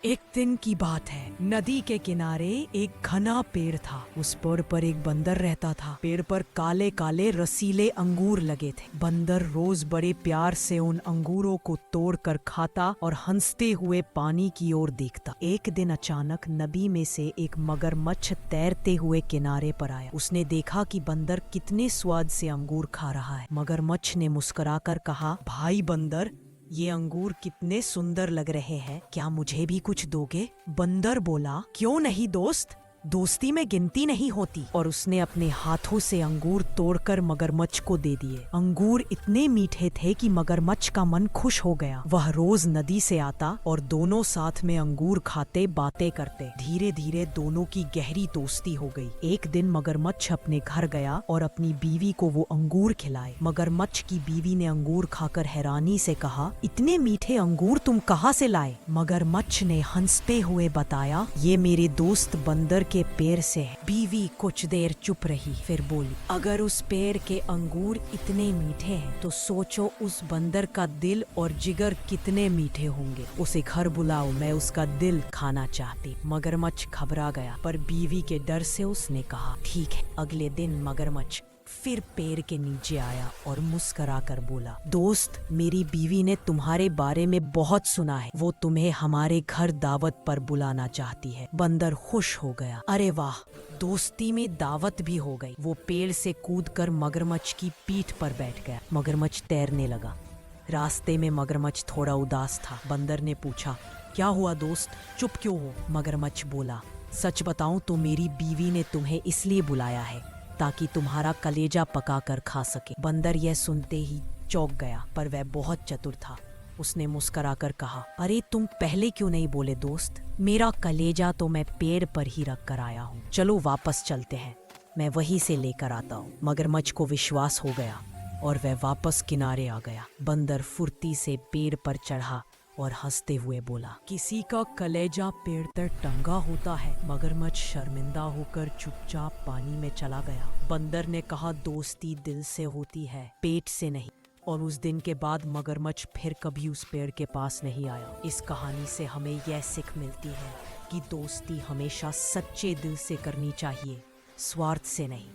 एक दिन की बात है। नदी के किनारे एक घना पेड़ था। उस पेड़ पर एक बंदर रहता था। पेड़ पर काले काले रसीले अंगूर लगे थे। बंदर रोज बड़े प्यार से उन अंगूरों को तोड़कर खाता और हंसते हुए पानी की ओर देखता। एक दिन अचानक नदी में से एक मगरमच्छ तैरते हुए किनारे पर आया। उसने देखा कि बंदर कितने स्वाद से अंगूर खा रहा है। मगरमच्छ ने मुस्कुराकर कहा, भाई बंदर, ये अंगूर कितने सुंदर लग रहे हैं, क्या मुझे भी कुछ दोगे? बंदर बोला, क्यों नहीं दोस्त, दोस्ती में गिनती नहीं होती। और उसने अपने हाथों से अंगूर तोड़कर मगरमच्छ को दे दिए। अंगूर इतने मीठे थे कि मगरमच्छ का मन खुश हो गया। वह रोज नदी से आता और दोनों साथ में अंगूर खाते बातें करते। धीरे धीरे दोनों की गहरी दोस्ती हो गई। एक दिन मगरमच्छ अपने घर गया और अपनी बीवी को वो अंगूर खिलाए। मगरमच्छ की बीवी ने अंगूर खाकर हैरानी से कहा, इतने मीठे अंगूर तुम कहाँ से लाए? मगरमच्छ ने हंसते हुए बताया, ये मेरे दोस्त बंदर के पेड़ से है। बीवी कुछ देर चुप रही, फिर बोली, अगर उस पेड़ के अंगूर इतने मीठे हैं तो सोचो उस बंदर का दिल और जिगर कितने मीठे होंगे। उसे घर बुलाओ, मैं उसका दिल खाना चाहती। मगरमच्छ घबरा गया, पर बीवी के डर से उसने कहा, ठीक है। अगले दिन मगरमच्छ फिर पेड़ के नीचे आया और मुस्कुरा कर बोला, दोस्त, मेरी बीवी ने तुम्हारे बारे में बहुत सुना है। वो तुम्हें हमारे घर दावत पर बुलाना चाहती है। बंदर खुश हो गया। अरे वाह, दोस्ती में दावत भी हो गई। वो पेड़ से कूदकर मगरमच्छ की पीठ पर बैठ गया। मगरमच्छ तैरने लगा। रास्ते में मगरमच्छ थोड़ा उदास था। बंदर ने पूछा, क्या हुआ दोस्त, चुप क्यों हो? मगरमच्छ बोला, सच बताऊं तो मेरी बीवी ने तुम्हें इसलिए बुलाया है ताकि तुम्हारा कलेजा पका कर खा सके। बंदर यह सुनते ही चौंक गया, पर वह बहुत चतुर था। उसने मुस्कुराकर कहा, अरे तुम पहले क्यों नहीं बोले दोस्त? मेरा कलेजा तो मैं पेड़ पर ही रख कर आया हूँ। चलो वापस चलते हैं, मैं वहीं से लेकर आता हूँ। मगरमच्छ को विश्वास हो गया और वह वापस किनारे आ गया। बंदर फुर्ती से पेड़ पर चढ़ा और हंसते हुए बोला, किसी का कलेजा पेड़ पर टंगा होता है। मगरमच्छ शर्मिंदा होकर चुपचाप पानी में चला गया। बंदर ने कहा, दोस्ती दिल से होती है, पेट से नहीं। और उस दिन के बाद मगरमच्छ फिर कभी उस पेड़ के पास नहीं आया। इस कहानी से हमें यह सीख मिलती है कि दोस्ती हमेशा सच्चे दिल से करनी चाहिए, स्वार्थ से नहीं।